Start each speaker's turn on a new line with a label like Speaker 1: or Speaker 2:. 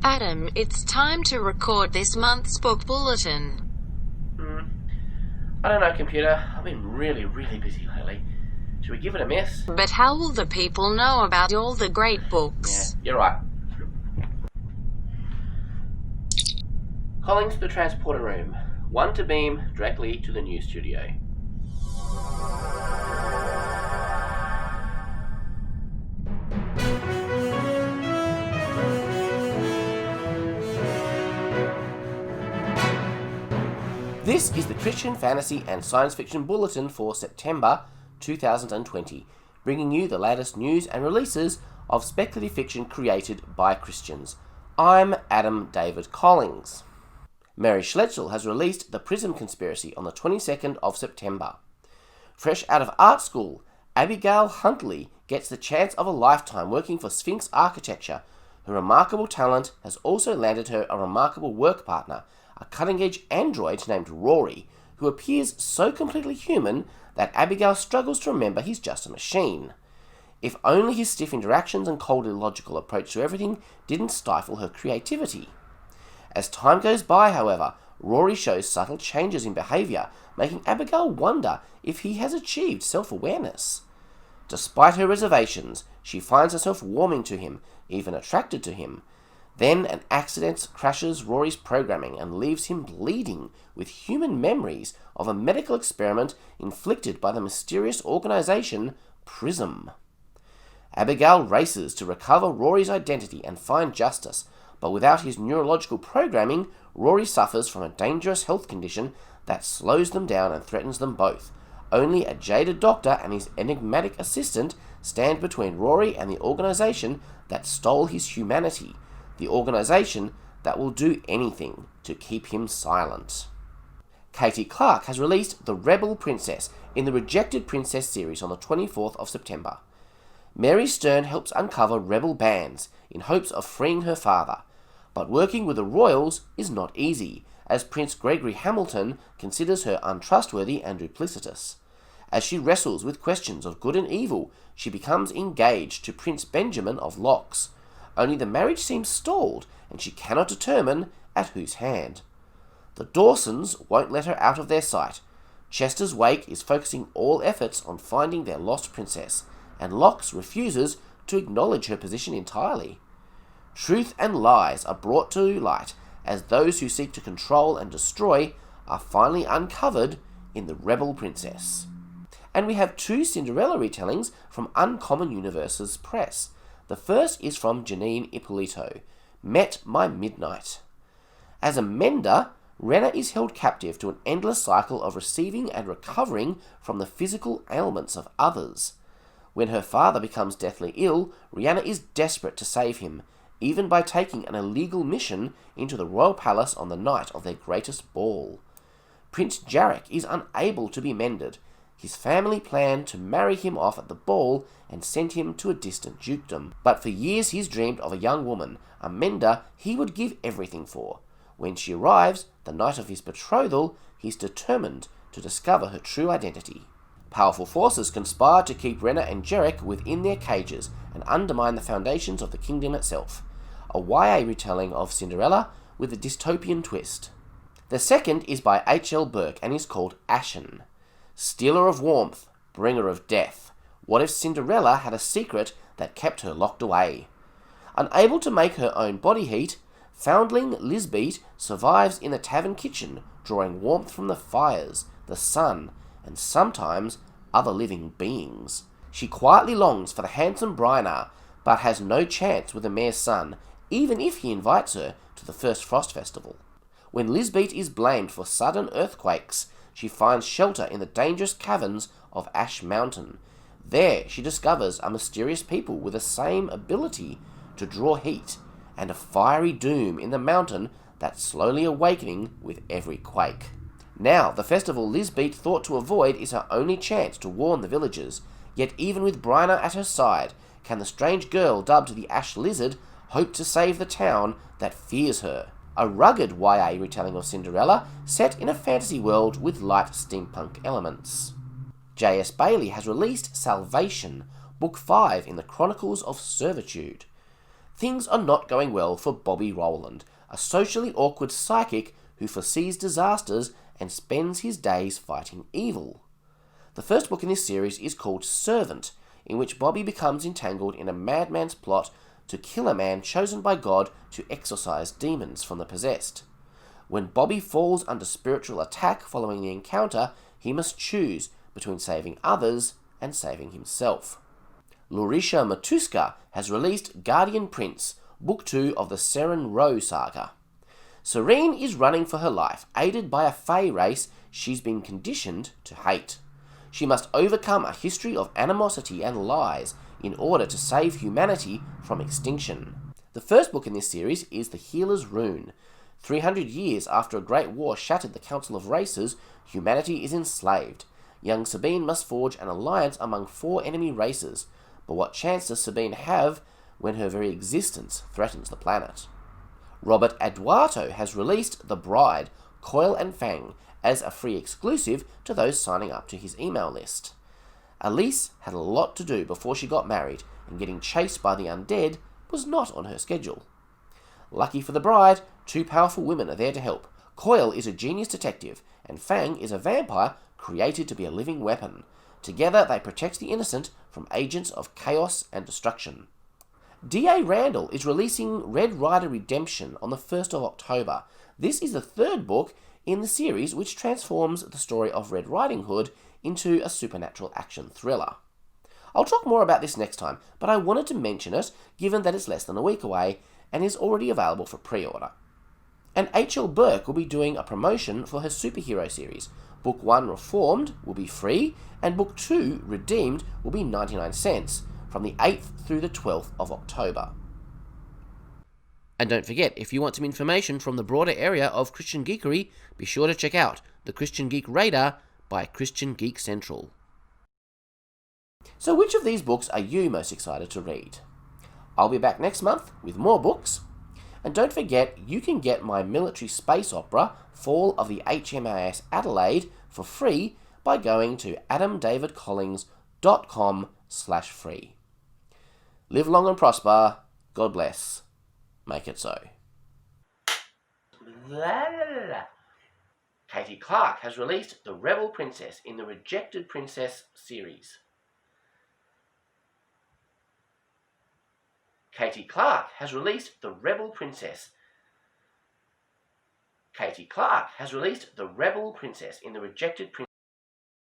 Speaker 1: Adam, it's time to record this month's book bulletin.
Speaker 2: I don't know, computer. I've been really busy lately. Should we give it a miss?
Speaker 1: But how will the people know about all the great books?
Speaker 2: Yeah, you're right. Calling to the transporter room. One to beam directly to the news studio. This is the Christian Fantasy and Science Fiction Bulletin for September 2020, bringing you the latest news and releases of speculative fiction created by Christians. I'm Adam David Collins. Mary Schletzel has released The Prism Conspiracy on the 22nd of September. Fresh out of art school, Abigail Huntley gets the chance of a lifetime working for Sphinx Architecture. Her remarkable talent has also landed her a remarkable work partner, a cutting-edge android named Rory, who appears so completely human that Abigail struggles to remember he's just a machine. If only his stiff interactions and cold illogical approach to everything didn't stifle her creativity. As time goes by, however, Rory shows subtle changes in behaviour, making Abigail wonder if he has achieved self-awareness. Despite her reservations, she finds herself warming to him, even attracted to him. Then an accident crashes Rory's programming and leaves him bleeding with human memories of a medical experiment inflicted by the mysterious organisation Prism. Abigail races to recover Rory's identity and find justice, but without his neurological programming, Rory suffers from a dangerous health condition that slows them down and threatens them both. Only a jaded doctor and his enigmatic assistant stand between Rory and the organisation that stole his humanity, the organisation that will do anything to keep him silent. Katie Clark has released The Rebel Princess in the Rejected Princess series on the 24th of September. Mary Stern helps uncover rebel bands in hopes of freeing her father, but working with the royals is not easy, as Prince Gregory Hamilton considers her untrustworthy and duplicitous. As she wrestles with questions of good and evil, she becomes engaged to Prince Benjamin of Locks. Only the marriage seems stalled, and she cannot determine at whose hand. The Dawsons won't let her out of their sight. Chester's Wake is focusing all efforts on finding their lost princess, and Locks refuses to acknowledge her position entirely. Truth and lies are brought to light as those who seek to control and destroy are finally uncovered in The Rebel Princess. And we have two Cinderella retellings from Uncommon Universes Press. The first is from Janeen Ippolito, Met My Midnight. As a mender, Renna is held captive to an endless cycle of receiving and recovering from the physical ailments of others. When her father becomes deathly ill, Rihanna is desperate to save him, even by taking an illegal mission into the royal palace on the night of their greatest ball. Prince Jarek is unable to be mended. His family planned to marry him off at the ball and send him to a distant dukedom. But for years he's dreamed of a young woman, a mender he would give everything for. When she arrives, the night of his betrothal, he's determined to discover her true identity. Powerful forces conspire to keep Renna and Jarek within their cages and undermine the foundations of the kingdom itself. A YA retelling of Cinderella with a dystopian twist. The second is by H.L. Burke and is called Ashen. Stealer of warmth, bringer of death. What if Cinderella had a secret that kept her locked away? Unable to make her own body heat, foundling Lisbeth survives in the tavern kitchen, drawing warmth from the fires, the sun, and sometimes other living beings. She quietly longs for the handsome Brynar, but has no chance with the mayor's son, even if he invites her to the first Frost Festival. When Lisbeth is blamed for sudden earthquakes, she finds shelter in the dangerous caverns of Ash Mountain. There she discovers a mysterious people with the same ability to draw heat, and a fiery doom in the mountain that's slowly awakening with every quake. Now, the festival Lisbeth thought to avoid is her only chance to warn the villagers, yet even with Bryna at her side, can the strange girl dubbed the Ash Lizard hope to save the town that fears her. A rugged YA retelling of Cinderella set in a fantasy world with light steampunk elements. J.S. Bailey has released Salvation, Book 5 in the Chronicles of Servitude. Things are not going well for Bobby Rowland, a socially awkward psychic who foresees disasters and spends his days fighting evil. The first book in this series is called Servant, in which Bobby becomes entangled in a madman's plot to kill a man chosen by God to exorcise demons from the possessed. When Bobby falls under spiritual attack following the encounter, he must choose between saving others and saving himself. Laurisha Matuska has released Guardian Prince, Book 2 of the Seren Row saga. Serene is running for her life, aided by a Fae race she's been conditioned to hate. She must overcome a history of animosity and lies in order to save humanity from extinction. The first book in this series is The Healer's Rune. 300 years after a great war shattered the Council of Races, humanity is enslaved. Young Sabine must forge an alliance among 4 enemy races, but what chance does Sabine have when her very existence threatens the planet? Robert Eduardo has released The Bride, Coil and Fang as a free exclusive to those signing up to his email list. Elise had a lot to do before she got married, and getting chased by the undead was not on her schedule. Lucky for the bride, 2 powerful women are there to help. Coil is a genius detective, and Fang is a vampire created to be a living weapon. Together they protect the innocent from agents of chaos and destruction. D.A. Randall is releasing Red Rider Redemption on the 1st of October. This is the 3rd book in the series which transforms the story of Red Riding Hood into a supernatural action thriller. I'll talk more about this next time, but I wanted to mention it given that it's less than a week away and is already available for pre-order. And H.L. Burke will be doing a promotion for her superhero series. Book 1, Reformed, will be free, and Book 2, Redeemed, will be 99 cents from the 8th through the 12th of October. And don't forget, if you want some information from the broader area of Christian geekery, be sure to check out the Christian Geek Radar by Christian Geek Central. So which of these books are you most excited to read? I'll be back next month with more books. And don't forget, you can get my military space opera, Fall of the HMAS Adelaide, for free by going to adamdavidcollins.com/free. Live long and prosper. God bless. Make it so. Katie Clark has released The Rebel Princess in the Rejected Princess series. Katie Clark has released The Rebel Princess. Katie Clark has released The Rebel Princess in the Rejected Princess.